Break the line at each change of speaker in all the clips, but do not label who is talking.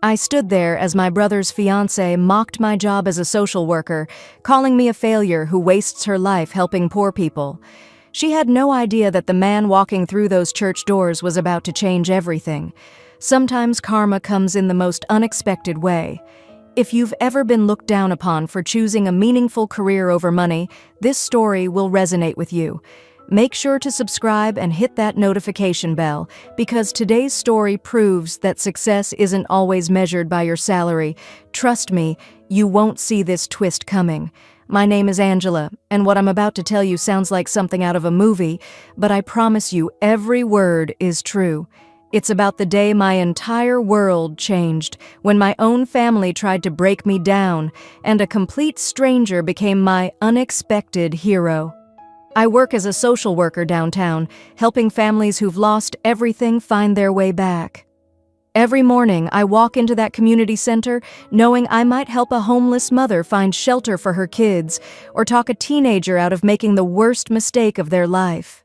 I stood there as my brother's fiancée mocked my job as a social worker, calling me a failure who wastes her life helping poor people. She had no idea that the man walking through those church doors was about to change everything. Sometimes karma comes in the most unexpected way. If you've ever been looked down upon for choosing a meaningful career over money, this story will resonate with you. Make sure to subscribe and hit that notification bell, because today's story proves that success isn't always measured by your salary. Trust me, you won't see this twist coming. My name is Angela, and what I'm about to tell you sounds like something out of a movie, but I promise you every word is true. It's about the day my entire world changed, when my own family tried to break me down, and a complete stranger became my unexpected hero. I work as a social worker downtown, helping families who've lost everything find their way back. Every morning, I walk into that community center knowing I might help a homeless mother find shelter for her kids, or talk a teenager out of making the worst mistake of their life.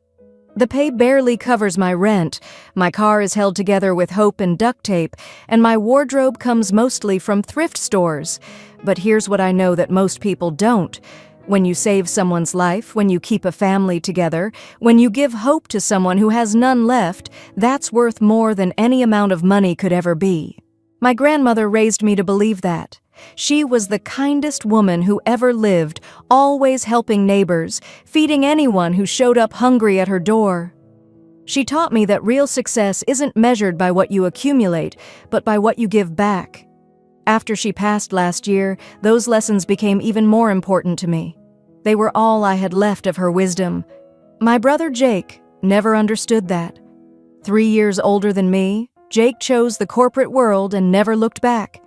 The pay barely covers my rent, my car is held together with hope and duct tape, and my wardrobe comes mostly from thrift stores. But here's what I know that most people don't. When you save someone's life, when you keep a family together, when you give hope to someone who has none left, that's worth more than any amount of money could ever be. My grandmother raised me to believe that. She was the kindest woman who ever lived, always helping neighbors, feeding anyone who showed up hungry at her door. She taught me that real success isn't measured by what you accumulate, but by what you give back. After she passed last year, those lessons became even more important to me. They were all I had left of her wisdom. My brother Jake never understood that. 3 years older than me, Jake chose the corporate world and never looked back.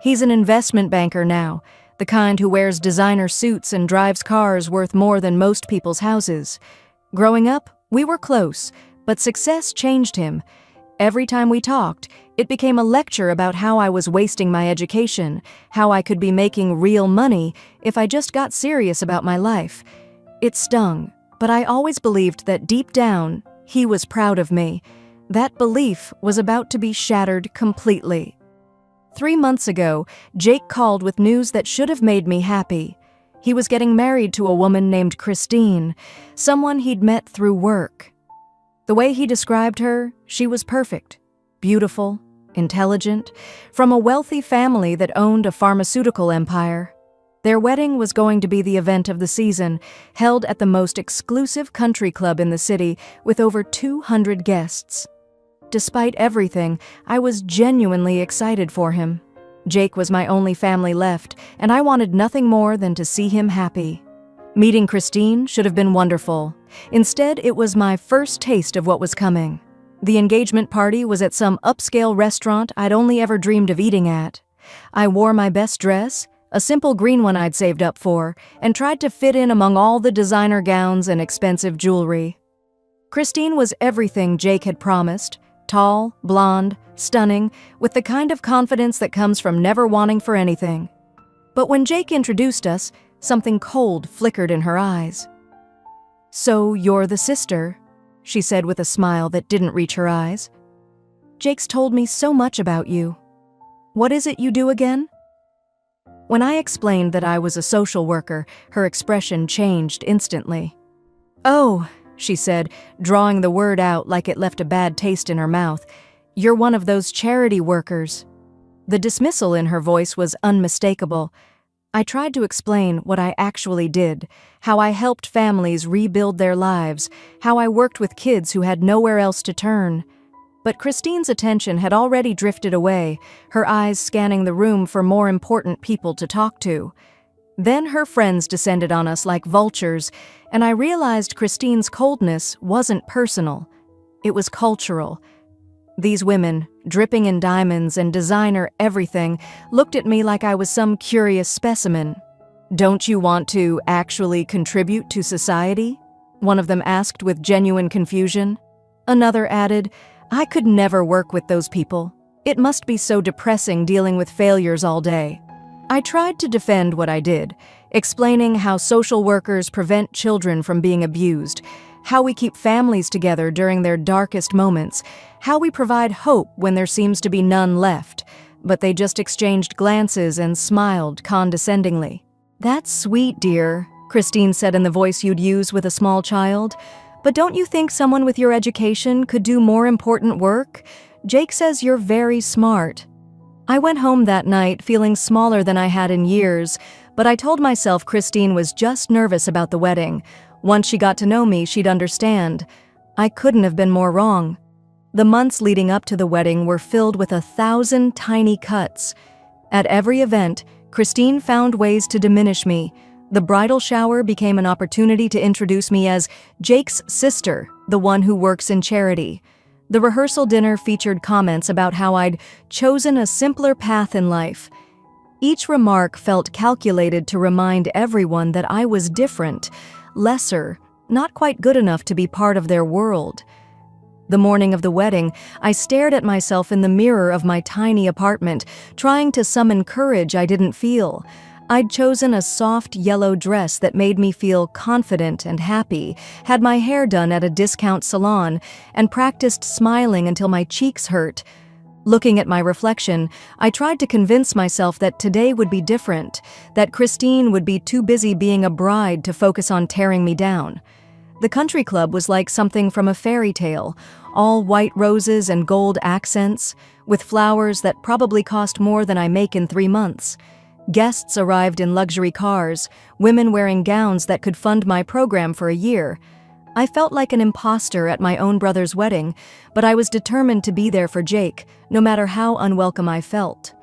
He's an investment banker now, the kind who wears designer suits and drives cars worth more than most people's houses. Growing up, we were close, but success changed him. Every time we talked, it became a lecture about how I was wasting my education, how I could be making real money if I just got serious about my life. It stung, but I always believed that deep down, he was proud of me. That belief was about to be shattered completely. 3 months ago, Jake called with news that should have made me happy. He was getting married to a woman named Christine, someone he'd met through work. The way he described her, she was perfect, beautiful, intelligent, from a wealthy family that owned a pharmaceutical empire. Their wedding was going to be the event of the season, held at the most exclusive country club in the city with over 200 guests. Despite everything, I was genuinely excited for him. Jake was my only family left, and I wanted nothing more than to see him happy. Meeting Christine should have been wonderful. Instead, it was my first taste of what was coming. The engagement party was at some upscale restaurant I'd only ever dreamed of eating at. I wore my best dress, a simple green one I'd saved up for, and tried to fit in among all the designer gowns and expensive jewelry. Christine was everything Jake had promised: tall, blonde, stunning, with the kind of confidence that comes from never wanting for anything. But when Jake introduced us, something cold flickered in her eyes. "So you're the sister," she said with a smile that didn't reach her eyes. "Jake's told me so much about you. What is it you do again?" When I explained that I was a social worker, her expression changed instantly. "Oh," she said, drawing the word out like it left a bad taste in her mouth, "you're one of those charity workers." The dismissal in her voice was unmistakable. I tried to explain what I actually did, how I helped families rebuild their lives, how I worked with kids who had nowhere else to turn. But Christine's attention had already drifted away, her eyes scanning the room for more important people to talk to. Then her friends descended on us like vultures, and I realized Christine's coldness wasn't personal. It was cultural. These women, dripping in diamonds and designer everything, looked at me like I was some curious specimen. "Don't you want to actually contribute to society?" one of them asked with genuine confusion. Another added, "I could never work with those people. It must be so depressing dealing with failures all day." I tried to defend what I did, explaining how social workers prevent children from being abused, how we keep families together during their darkest moments, how we provide hope when there seems to be none left. but they just exchanged glances and smiled condescendingly. "That's sweet, dear," Christine said in the voice you'd use with a small child. "But don't you think someone with your education could do more important work? Jake says you're very smart." I went home that night feeling smaller than I had in years, but I told myself Christine was just nervous about the wedding. Once she got to know me, she'd understand. I couldn't have been more wrong. The months leading up to the wedding were filled with 1,000 tiny cuts. At every event, Christine found ways to diminish me. The bridal shower became an opportunity to introduce me as Jake's sister, the one who works in charity. The rehearsal dinner featured comments about how I'd chosen a simpler path in life. Each remark felt calculated to remind everyone that I was different, lesser, not quite good enough to be part of their world. The morning of the wedding, I stared at myself in the mirror of my tiny apartment, trying to summon courage I didn't feel. I'd chosen a soft yellow dress that made me feel confident and happy, had my hair done at a discount salon, and practiced smiling until my cheeks hurt. Looking at my reflection, I tried to convince myself that today would be different, that Christine would be too busy being a bride to focus on tearing me down. The country club was like something from a fairy tale, all white roses and gold accents, with flowers that probably cost more than I make in 3 months. Guests arrived in luxury cars, women wearing gowns that could fund my program for a year. I felt like an imposter at my own brother's wedding, but I was determined to be there for Jake, no matter how unwelcome I felt.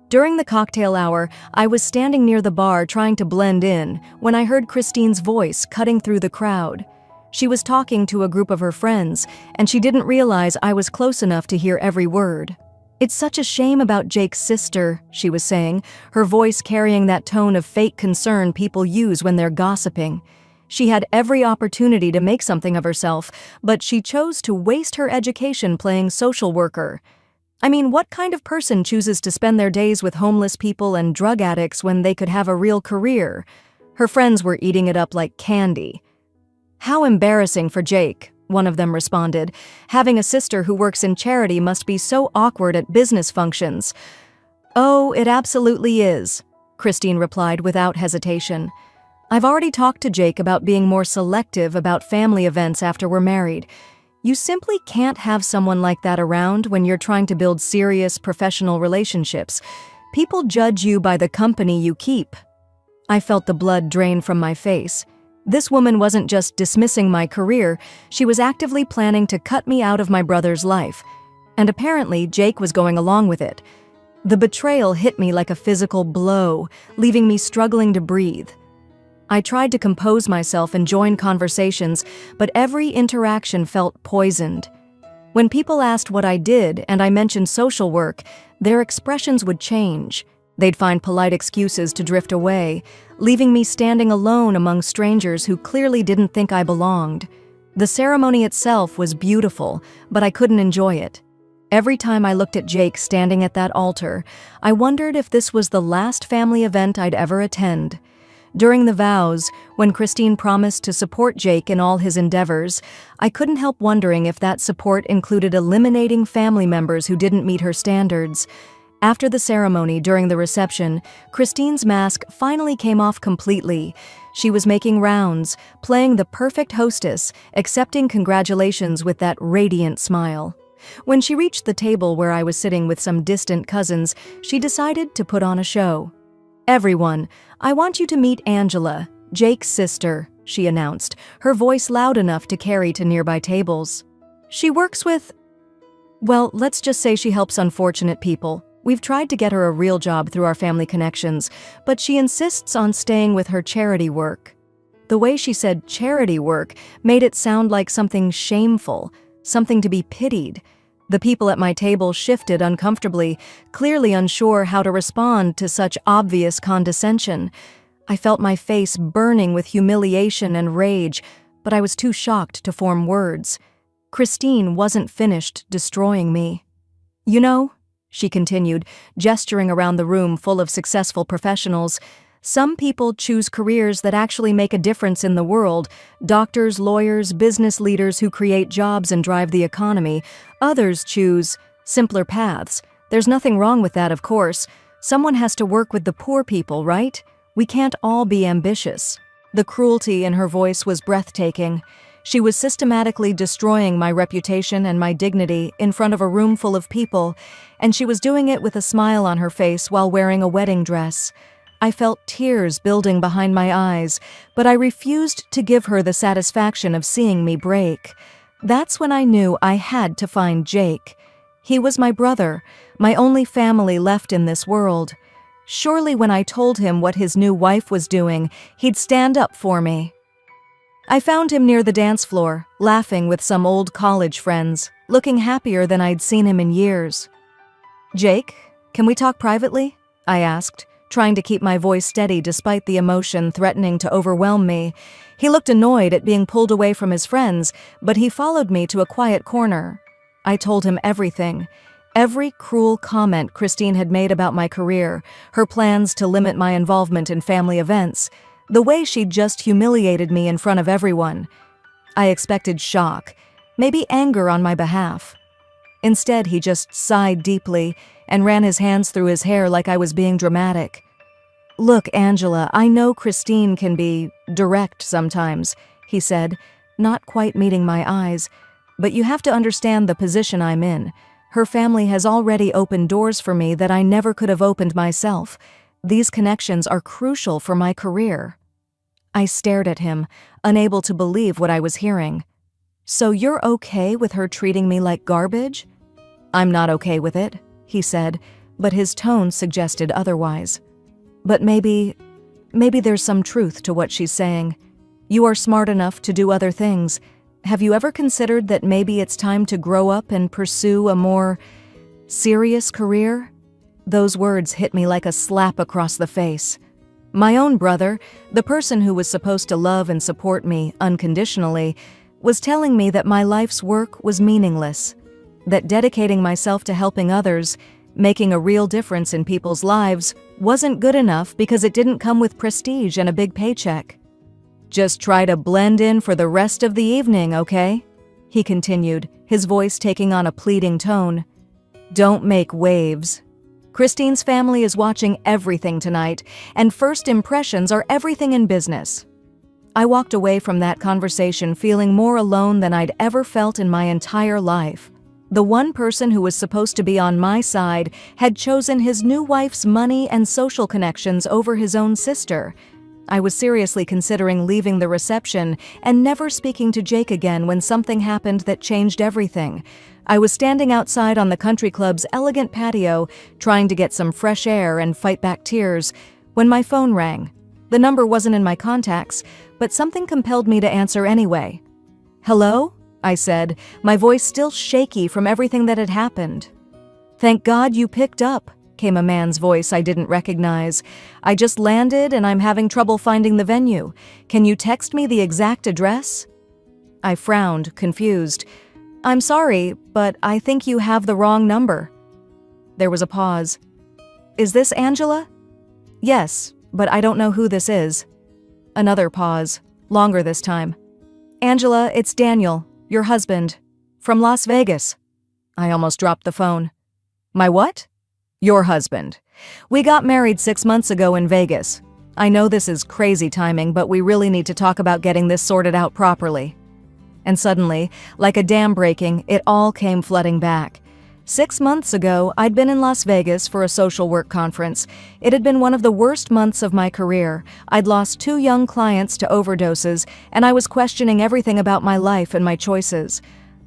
During the cocktail hour, I was standing near the bar trying to blend in when I heard Christine's voice cutting through the crowd. She was talking to a group of her friends, and she didn't realize I was close enough to hear every word. "It's such a shame about Jake's sister," she was saying, her voice carrying that tone of fake concern people use when they're gossiping. She had every opportunity to make something of herself, but she chose to waste her education playing social worker. I mean, what kind of person chooses to spend their days with homeless people and drug addicts when they could have a real career? Her friends were eating it up like candy. "How embarrassing for Jake," one of them responded. "Having a sister who works in charity must be so awkward at business functions." "Oh, it absolutely is," Christine replied without hesitation. "I've already talked to Jake about being more selective about family events after we're married. You simply can't have someone like that around when you're trying to build serious professional relationships. People judge you by the company you keep." I felt the blood drain from my face. This woman wasn't just dismissing my career, she was actively planning to cut me out of my brother's life. And apparently, Jake was going along with it. The betrayal hit me like a physical blow, leaving me struggling to breathe. I tried to compose myself and join conversations, but every interaction felt poisoned. When people asked what I did and I mentioned social work, their expressions would change. They'd find polite excuses to drift away, leaving me standing alone among strangers who clearly didn't think I belonged. The ceremony itself was beautiful, but I couldn't enjoy it. Every time I looked at Jake standing at that altar, I wondered if this was the last family event I'd ever attend. During the vows, when Christine promised to support Jake in all his endeavors, I couldn't help wondering if that support included eliminating family members who didn't meet her standards. After the ceremony, during the reception, Christine's mask finally came off completely. She was making rounds, playing the perfect hostess, accepting congratulations with that radiant smile. When she reached the table where I was sitting with some distant cousins, she decided to put on a show. "Everyone, I want you to meet Angela, Jake's sister," she announced, her voice loud enough to carry to nearby tables. "She works with... well, let's just say she helps unfortunate people. We've tried to get her a real job through our family connections, but she insists on staying with her charity work." The way she said charity work made it sound like something shameful, something to be pitied. The people at my table shifted uncomfortably, clearly unsure how to respond to such obvious condescension. I felt my face burning with humiliation and rage, but I was too shocked to form words. Christine wasn't finished destroying me. "You know," she continued, gesturing around the room full of successful professionals, "some people choose careers that actually make a difference in the world. Doctors, lawyers, business leaders who create jobs and drive the economy. Others choose simpler paths, There's nothing wrong with that, of course. Someone has to work with the poor people, right? We can't all be ambitious." The cruelty in her voice was breathtaking. She was systematically destroying my reputation and my dignity in front of a room full of people, and she was doing it with a smile on her face while wearing a wedding dress. I felt tears building behind my eyes, but I refused to give her the satisfaction of seeing me break. That's when I knew I had to find Jake. He was my brother, my only family left in this world. Surely when I told him what his new wife was doing, he'd stand up for me. I found him near the dance floor, laughing with some old college friends, looking happier than I'd seen him in years. "Jake, can we talk privately?" I asked, trying to keep my voice steady despite the emotion threatening to overwhelm me. He looked annoyed at being pulled away from his friends, but he followed me to a quiet corner. I told him everything. Every cruel comment Christine had made about my career, her plans to limit my involvement in family events, the way she'd just humiliated me in front of everyone. I expected shock, maybe anger on my behalf. Instead, he just sighed deeply and ran his hands through his hair like I was being dramatic. "Look, Angela, I know Christine can be direct sometimes," he said, not quite meeting my eyes, "but you have to understand the position I'm in. Her family has already opened doors for me that I never could have opened myself. These connections are crucial for my career." I stared at him, unable to believe what I was hearing. "So you're okay with her treating me like garbage?" "I'm not okay with it," he said, but his tone suggested otherwise. "But maybe there's some truth to what she's saying. You are smart enough to do other things. Have you ever considered that maybe it's time to grow up and pursue a more serious career?" Those words hit me like a slap across the face. My own brother, the person who was supposed to love and support me unconditionally, was telling me that my life's work was meaningless, that dedicating myself to helping others, making a real difference in people's lives, wasn't good enough because it didn't come with prestige and a big paycheck. "Just try to blend in for the rest of the evening, okay?" he continued, his voice taking on a pleading tone. "Don't make waves. Christine's family is watching everything tonight, and first impressions are everything in business." I walked away from that conversation feeling more alone than I'd ever felt in my entire life. The one person who was supposed to be on my side had chosen his new wife's money and social connections over his own sister. I was seriously considering leaving the reception and never speaking to Jake again when something happened that changed everything. I was standing outside on the country club's elegant patio, trying to get some fresh air and fight back tears, when my phone rang. The number wasn't in my contacts, but something compelled me to answer anyway. "Hello?" I said, my voice still shaky from everything that had happened. "Thank God you picked up," came a man's voice I didn't recognize. "I just landed and I'm having trouble finding the venue. Can you text me the exact address?" I frowned, confused. "I'm sorry, but I think you have the wrong number." There was a pause. "Is this Angela?" "Yes, but I don't know who this is." Another pause, longer this time. "Angela, it's Daniel, your husband, from Las Vegas." I almost dropped the phone. "My what?" "Your husband. We got married 6 months ago in Vegas. I know this is crazy timing, but we really need to talk about getting this sorted out properly." And suddenly, like a dam breaking, it all came flooding back. 6 months ago, I'd been in Las Vegas for a social work conference. It had been one of the worst months of my career. I'd lost 2 young clients to overdoses, and I was questioning everything about my life and my choices.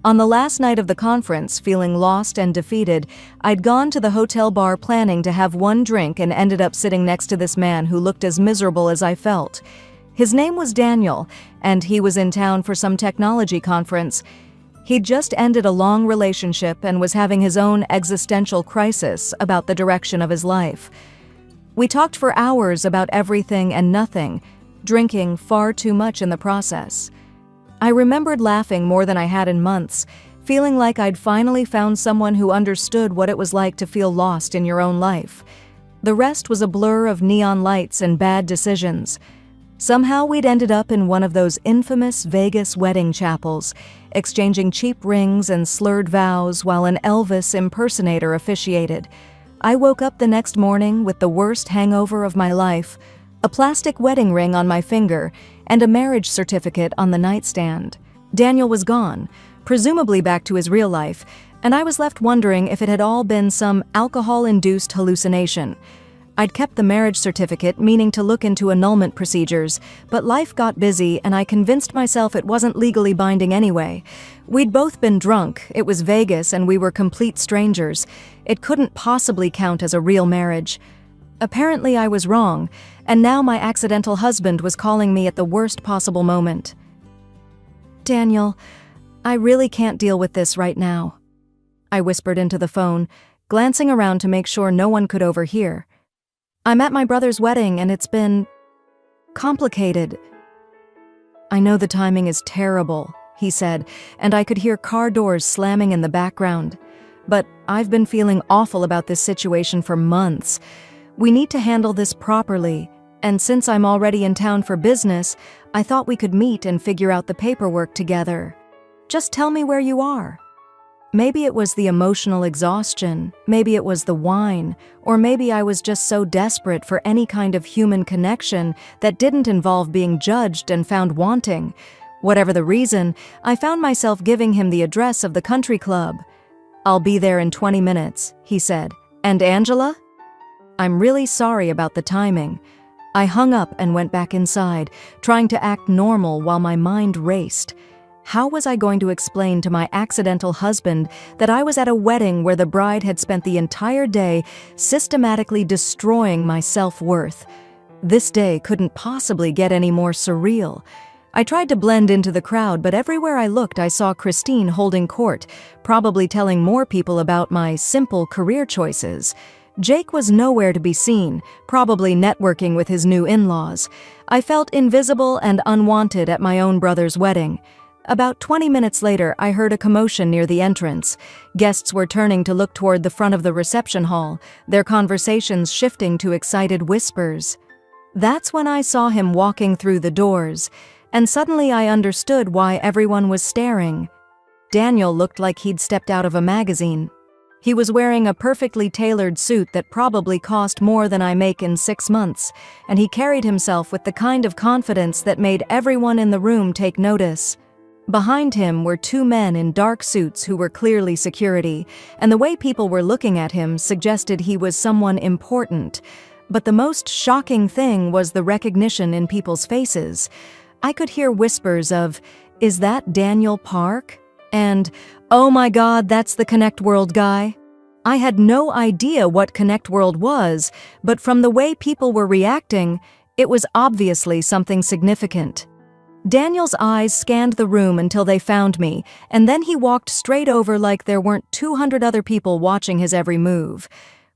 On the last night of the conference, feeling lost and defeated, I'd gone to the hotel bar planning to have one drink and ended up sitting next to this man who looked as miserable as I felt. His name was Daniel, and he was in town for some technology conference. He'd just ended a long relationship and was having his own existential crisis about the direction of his life. We talked for hours about everything and nothing, drinking far too much in the process. I remembered laughing more than I had in months, feeling like I'd finally found someone who understood what it was like to feel lost in your own life. The rest was a blur of neon lights and bad decisions. Somehow we'd ended up in one of those infamous Vegas wedding chapels, exchanging cheap rings and slurred vows while an Elvis impersonator officiated. I woke up the next morning with the worst hangover of my life, a plastic wedding ring on my finger, and a marriage certificate on the nightstand. Daniel was gone, presumably back to his real life, and I was left wondering if it had all been some alcohol-induced hallucination. I'd kept the marriage certificate, meaning to look into annulment procedures, but life got busy and I convinced myself it wasn't legally binding anyway. We'd both been drunk, it was Vegas, and we were complete strangers. It couldn't possibly count as a real marriage. Apparently I was wrong, and now my accidental husband was calling me at the worst possible moment. "Daniel, I really can't deal with this right now," I whispered into the phone, glancing around to make sure no one could overhear. "I'm at my brother's wedding and it's been complicated." "I know the timing is terrible," he said, and I could hear car doors slamming in the background. "But I've been feeling awful about this situation for months. We need to handle this properly, and since I'm already in town for business, I thought we could meet and figure out the paperwork together. Just tell me where you are." Maybe it was the emotional exhaustion, maybe it was the wine, or maybe I was just so desperate for any kind of human connection that didn't involve being judged and found wanting. Whatever the reason, I found myself giving him the address of the country club. "I'll be there in 20 minutes, he said. "And Angela?" "I'm really sorry about the timing." I hung up and went back inside, trying to act normal while my mind raced. How was I going to explain to my accidental husband that I was at a wedding where the bride had spent the entire day systematically destroying my self-worth? This day couldn't possibly get any more surreal. I tried to blend into the crowd, but everywhere I looked I saw Christine holding court, probably telling more people about my simple career choices. Jake was nowhere to be seen, probably networking with his new in-laws. I felt invisible and unwanted at my own brother's wedding. About 20 minutes later, I heard a commotion near the entrance. Guests were turning to look toward the front of the reception hall, their conversations shifting to excited whispers. That's when I saw him walking through the doors, and suddenly I understood why everyone was staring. Daniel looked like he'd stepped out of a magazine. He was wearing a perfectly tailored suit that probably cost more than I make in 6 months, and he carried himself with the kind of confidence that made everyone in the room take notice. Behind him were 2 men in dark suits who were clearly security, and the way people were looking at him suggested he was someone important. But the most shocking thing was the recognition in people's faces. I could hear whispers of, "Is that Daniel Park?" and, "Oh my God, that's the Connect World guy." I had no idea what Connect World was, but from the way people were reacting, it was obviously something significant. Daniel's eyes scanned the room until they found me, and then he walked straight over like there weren't 200 other people watching his every move.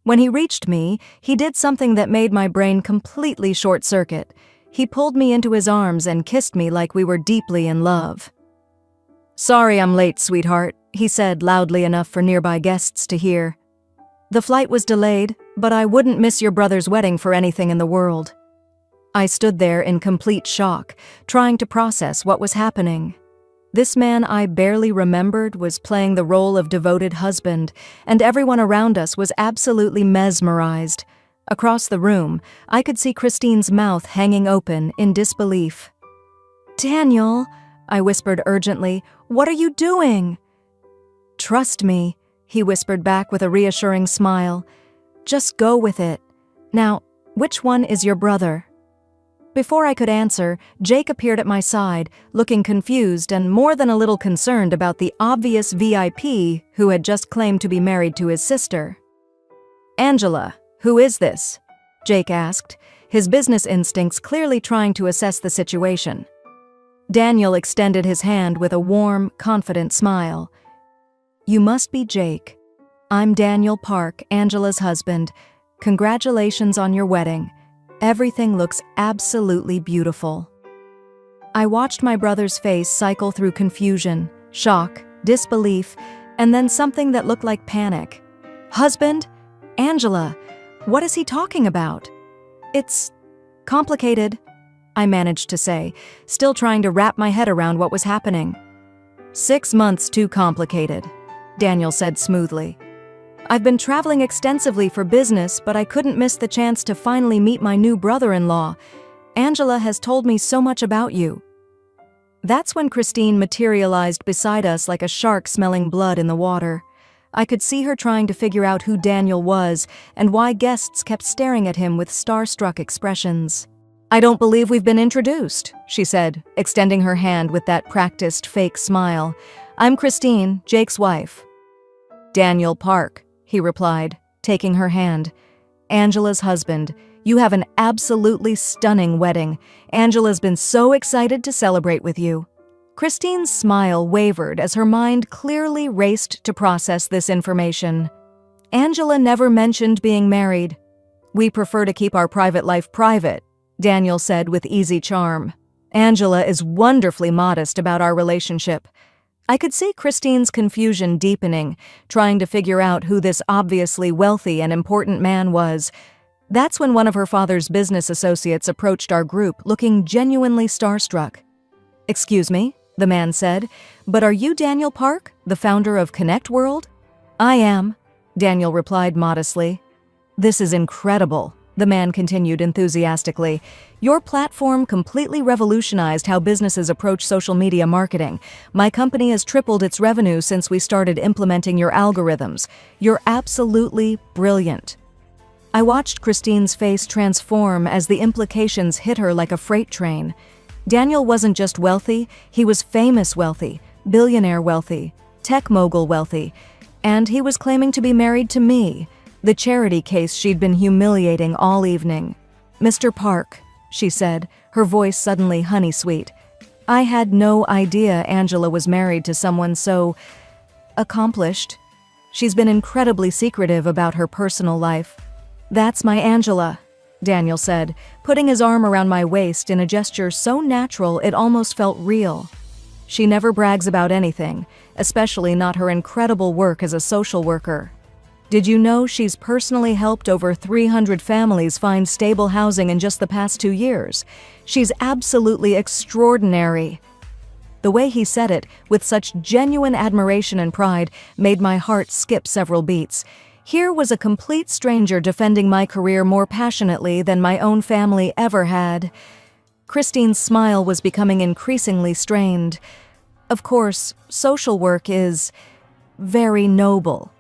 When he reached me, he did something that made my brain completely short-circuit. He pulled me into his arms and kissed me like we were deeply in love. "Sorry I'm late, sweetheart," he said loudly enough for nearby guests to hear. "The flight was delayed, but I wouldn't miss your brother's wedding for anything in the world." I stood there in complete shock, trying to process what was happening. This man I barely remembered was playing the role of devoted husband, and everyone around us was absolutely mesmerized. Across the room, I could see Christine's mouth hanging open in disbelief. "Daniel," I whispered urgently, "what are you doing?" "Trust me," he whispered back with a reassuring smile. "Just go with it. Now, which one is your brother?" Before I could answer, Jake appeared at my side, looking confused and more than a little concerned about the obvious VIP who had just claimed to be married to his sister. "Angela, who is this?" Jake asked, his business instincts clearly trying to assess the situation. Daniel extended his hand with a warm, confident smile. "You must be Jake. I'm Daniel Park, Angela's husband. Congratulations on your wedding. Everything looks absolutely beautiful." I watched my brother's face cycle through confusion, shock, disbelief, and then something that looked like panic. "Husband? Angela? What is he talking about?" "It's complicated," I managed to say, still trying to wrap my head around what was happening. 6 months too complicated, Daniel said smoothly. I've been traveling extensively for business, but I couldn't miss the chance to finally meet my new brother-in-law. Angela has told me so much about you. That's when Christine materialized beside us like a shark smelling blood in the water. I could see her trying to figure out who Daniel was and why guests kept staring at him with starstruck expressions. I don't believe we've been introduced, she said, extending her hand with that practiced fake smile. I'm Christine, Jake's wife. Daniel Park, he replied, taking her hand. Angela's husband. You have an absolutely stunning wedding. Angela's been so excited to celebrate with you. Christine's smile wavered as her mind clearly raced to process this information. Angela never mentioned being married. We prefer to keep our private life private, Daniel said with easy charm. Angela is wonderfully modest about our relationship. I could see Christine's confusion deepening, trying to figure out who this obviously wealthy and important man was. That's when one of her father's business associates approached our group, looking genuinely starstruck. Excuse me, the man said, but are you Daniel Park, the founder of Connect World? I am, Daniel replied modestly. This is incredible, the man continued enthusiastically. Your platform completely revolutionized how businesses approach social media marketing. My company has tripled its revenue since we started implementing your algorithms. You're absolutely brilliant. I watched Christine's face transform as the implications hit her like a freight train. Daniel wasn't just wealthy, he was famous wealthy, billionaire wealthy, tech mogul wealthy, and he was claiming to be married to me, the charity case she'd been humiliating all evening. Mr. Park, she said, her voice suddenly honey-sweet. I had no idea Angela was married to someone so accomplished. She's been incredibly secretive about her personal life. That's my Angela, Daniel said, putting his arm around my waist in a gesture so natural it almost felt real. She never brags about anything, especially not her incredible work as a social worker. Did you know she's personally helped over 300 families find stable housing in just the past 2 years? She's absolutely extraordinary. The way he said it, with such genuine admiration and pride, made my heart skip several beats. Here was a complete stranger defending my career more passionately than my own family ever had. Christine's smile was becoming increasingly strained. Of course, social work is very noble.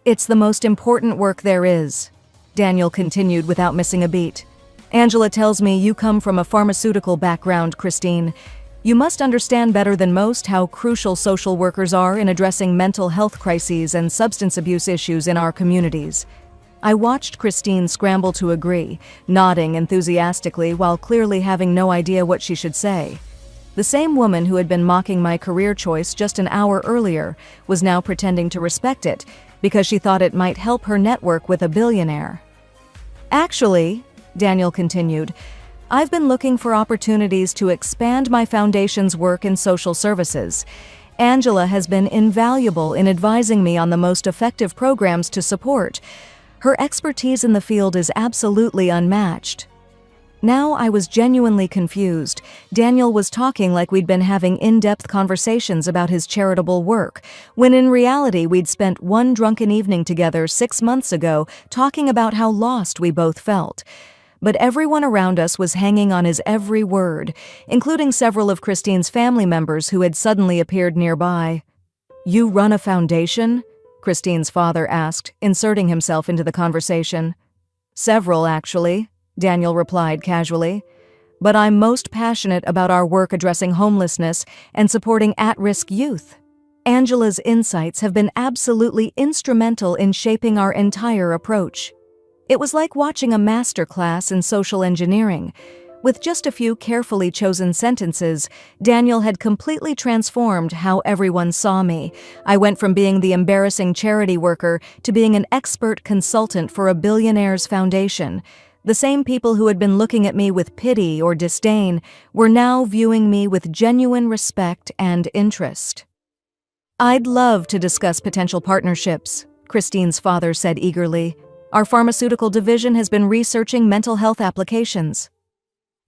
It's the most important work there is, Daniel continued without missing a beat. Angela tells me you come from a pharmaceutical background, Christine. You must understand better than most how crucial social workers are in addressing mental health crises and substance abuse issues in our communities. I watched Christine scramble to agree, nodding enthusiastically while clearly having no idea what she should say. The same woman who had been mocking my career choice just an hour earlier was now pretending to respect it because she thought it might help her network with a billionaire. Actually, Daniel continued, I've been looking for opportunities to expand my foundation's work in social services. Angela has been invaluable in advising me on the most effective programs to support. Her expertise in the field is absolutely unmatched. Now I was genuinely confused. Daniel was talking like we'd been having in-depth conversations about his charitable work, when in reality we'd spent one drunken evening together 6 months ago talking about how lost we both felt. But everyone around us was hanging on his every word, including several of Christine's family members who had suddenly appeared nearby. You run a foundation? Christine's father asked, inserting himself into the conversation. Several, actually, Daniel replied casually. But I'm most passionate about our work addressing homelessness and supporting at-risk youth. Angela's insights have been absolutely instrumental in shaping our entire approach. It was like watching a master class in social engineering. With just a few carefully chosen sentences, Daniel had completely transformed how everyone saw me. I went from being the embarrassing charity worker to being an expert consultant for a billionaire's foundation. The same people who had been looking at me with pity or disdain were now viewing me with genuine respect and interest. I'd love to discuss potential partnerships, Christine's father said eagerly. Our pharmaceutical division has been researching mental health applications.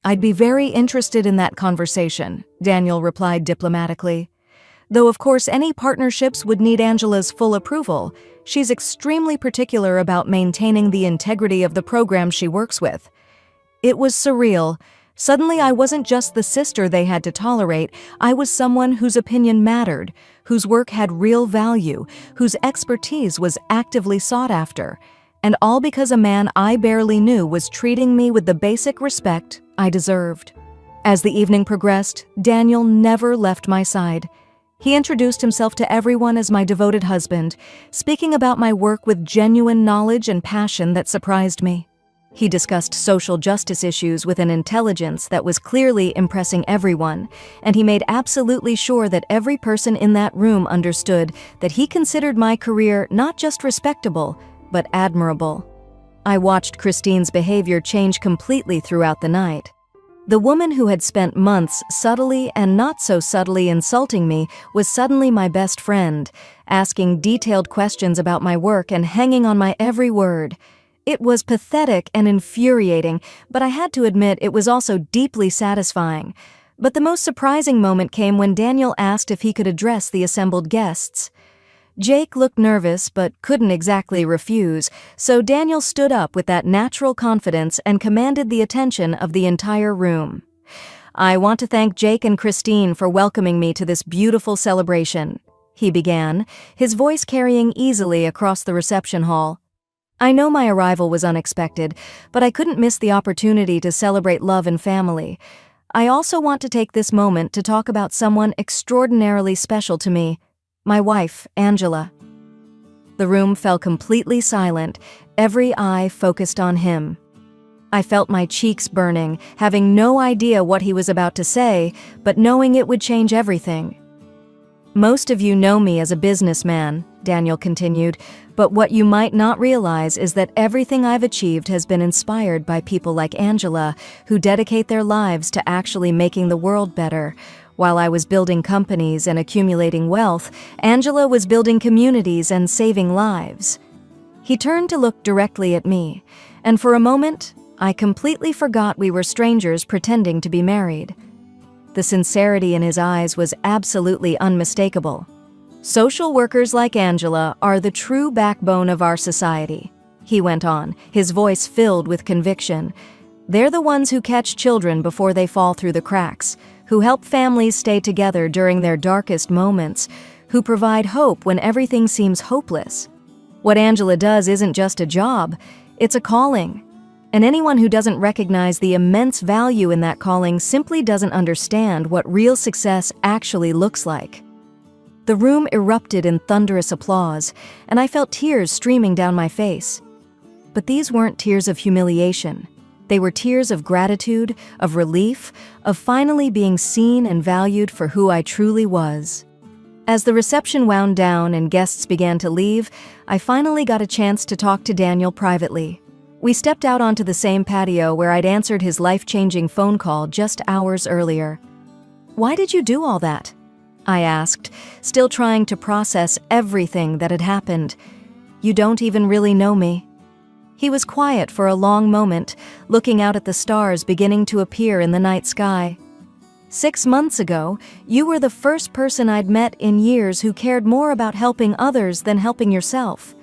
"I'd be very interested in that conversation," Daniel replied diplomatically. Though of course any partnerships would need Angela's full approval, she's extremely particular about maintaining the integrity of the program she works with. It was surreal. Suddenly I wasn't just the sister they had to tolerate, I was someone whose opinion mattered, whose work had real value, whose expertise was actively sought after. And all because a man I barely knew was treating me with the basic respect I deserved. As the evening progressed, Daniel never left my side. He introduced himself to everyone as my devoted husband, speaking about my work with genuine knowledge and passion that surprised me. He discussed social justice issues with an intelligence that was clearly impressing everyone, and he made absolutely sure that every person in that room understood that he considered my career not just respectable, but admirable. I watched Christine's behavior change completely throughout the night. The woman who had spent months subtly and not so subtly insulting me was suddenly my best friend, asking detailed questions about my work and hanging on my every word. It was pathetic and infuriating, but I had to admit it was also deeply satisfying. But the most surprising moment came when Daniel asked if he could address the assembled guests. Jake looked nervous but couldn't exactly refuse, so Daniel stood up with that natural confidence and commanded the attention of the entire room. "I want to thank Jake and Christine for welcoming me to this beautiful celebration," he began, his voice carrying easily across the reception hall. I know my arrival was unexpected, but I couldn't miss the opportunity to celebrate love and family. I also want to take this moment to talk about someone extraordinarily special to me, my wife, Angela. The room fell completely silent, every eye focused on him. I felt my cheeks burning, having no idea what he was about to say, but knowing it would change everything. "Most of you know me as a businessman," Daniel continued, "but what you might not realize is that everything I've achieved has been inspired by people like Angela, who dedicate their lives to actually making the world better. While I was building companies and accumulating wealth, Angela was building communities and saving lives." He turned to look directly at me, and for a moment, I completely forgot we were strangers pretending to be married. The sincerity in his eyes was absolutely unmistakable. "Social workers like Angela are the true backbone of our society," he went on, his voice filled with conviction. "They're the ones who catch children before they fall through the cracks, who help families stay together during their darkest moments, who provide hope when everything seems hopeless. What Angela does isn't just a job, it's a calling. And anyone who doesn't recognize the immense value in that calling simply doesn't understand what real success actually looks like." The room erupted in thunderous applause, and I felt tears streaming down my face. But these weren't tears of humiliation. They were tears of gratitude, of relief, of finally being seen and valued for who I truly was. As the reception wound down and guests began to leave, I finally got a chance to talk to Daniel privately. We stepped out onto the same patio where I'd answered his life-changing phone call just hours earlier. "Why did you do all that?" I asked, still trying to process everything that had happened. "You don't even really know me." He was quiet for a long moment, looking out at the stars beginning to appear in the night sky. "6 months ago, you were the first person I'd met in years who cared more about helping others than helping yourself.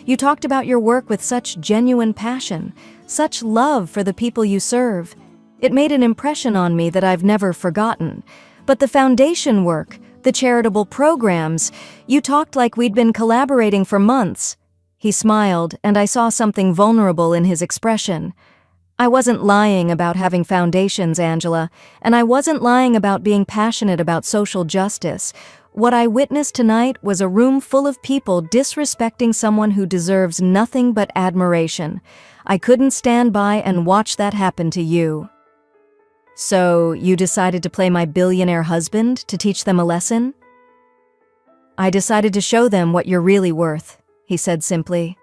You talked about your work with such genuine passion, such love for the people you serve. It made an impression on me that I've never forgotten. But the foundation work, the charitable programs, you talked like we'd been collaborating for months." He smiled, and I saw something vulnerable in his expression. "I wasn't lying about having foundations, Angela, and I wasn't lying about being passionate about social justice. What I witnessed tonight was a room full of people disrespecting someone who deserves nothing but admiration. I couldn't stand by and watch that happen to you." "So, you decided to play my billionaire husband to teach them a lesson?" "I decided to show them what you're really worth," he said simply.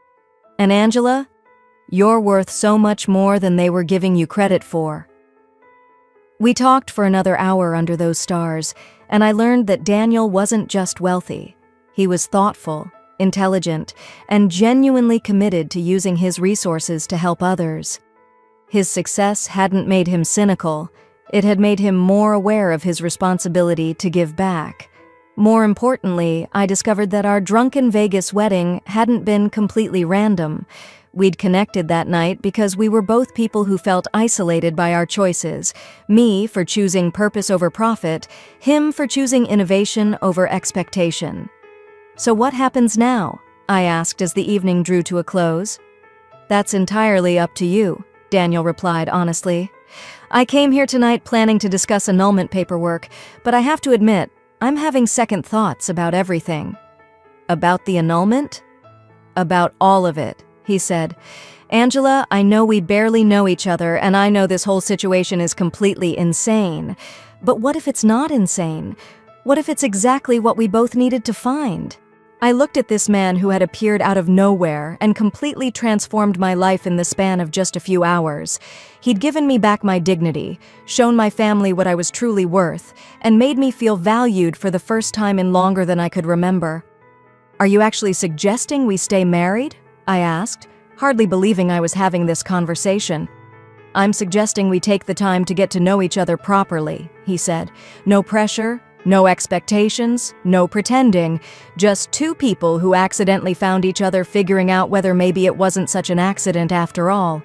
"And Angela, you're worth so much more than they were giving you credit for." We talked for another hour under those stars, and I learned that Daniel wasn't just wealthy. He was thoughtful, intelligent, and genuinely committed to using his resources to help others. His success hadn't made him cynical. It had made him more aware of his responsibility to give back. More importantly, I discovered that our drunken Vegas wedding hadn't been completely random. We'd connected that night because we were both people who felt isolated by our choices. Me for choosing purpose over profit, him for choosing innovation over expectation. "So what happens now?" I asked as the evening drew to a close. "That's entirely up to you," Daniel replied honestly. "I came here tonight planning to discuss annulment paperwork, but I have to admit, I'm having second thoughts about everything." "About the annulment?" "About all of it," he said. "Angela, I know we barely know each other, and I know this whole situation is completely insane. But what if it's not insane? What if it's exactly what we both needed to find?" I looked at this man who had appeared out of nowhere and completely transformed my life in the span of just a few hours. He'd given me back my dignity, shown my family what I was truly worth, and made me feel valued for the first time in longer than I could remember. "Are you actually suggesting we stay married?" I asked, hardly believing I was having this conversation. "I'm suggesting we take the time to get to know each other properly," he said. "No pressure, no expectations, no pretending, just two people who accidentally found each other figuring out whether maybe it wasn't such an accident after all."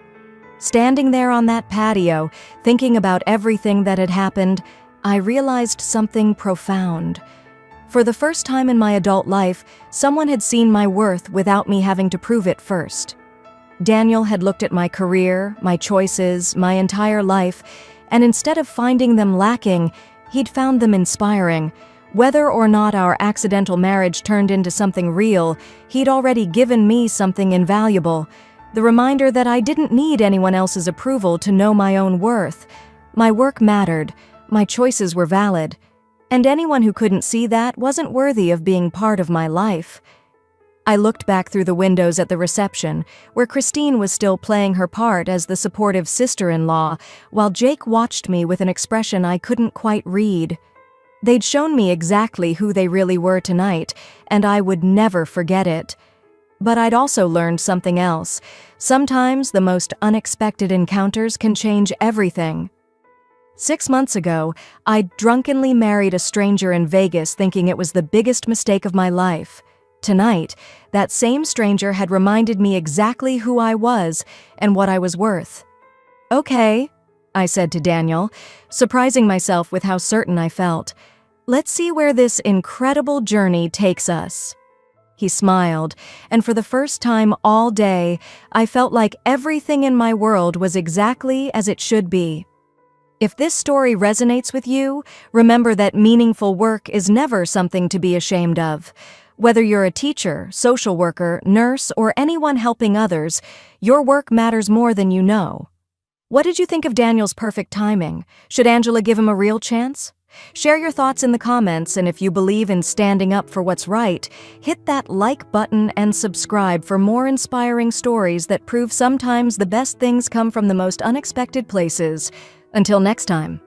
Standing there on that patio, thinking about everything that had happened, I realized something profound. For the first time in my adult life, someone had seen my worth without me having to prove it first. Daniel had looked at my career, my choices, my entire life, and instead of finding them lacking, he'd found them inspiring. Whether or not our accidental marriage turned into something real, he'd already given me something invaluable. The reminder that I didn't need anyone else's approval to know my own worth. My work mattered, my choices were valid, and anyone who couldn't see that wasn't worthy of being part of my life. I looked back through the windows at the reception, where Christine was still playing her part as the supportive sister-in-law, while Jake watched me with an expression I couldn't quite read. They'd shown me exactly who they really were tonight, and I would never forget it. But I'd also learned something else. Sometimes the most unexpected encounters can change everything. 6 months ago, I drunkenly married a stranger in Vegas thinking it was the biggest mistake of my life. Tonight, that same stranger had reminded me exactly who I was and what I was worth. "Okay," I said to Daniel, surprising myself with how certain I felt. "Let's see where this incredible journey takes us." He smiled, and for the first time all day, I felt like everything in my world was exactly as it should be. If this story resonates with you, remember that meaningful work is never something to be ashamed of. Whether you're a teacher, social worker, nurse, or anyone helping others, your work matters more than you know. What did you think of Daniel's perfect timing? Should Angela give him a real chance? Share your thoughts in the comments, and if you believe in standing up for what's right, hit that like button and subscribe for more inspiring stories that prove sometimes the best things come from the most unexpected places. Until next time.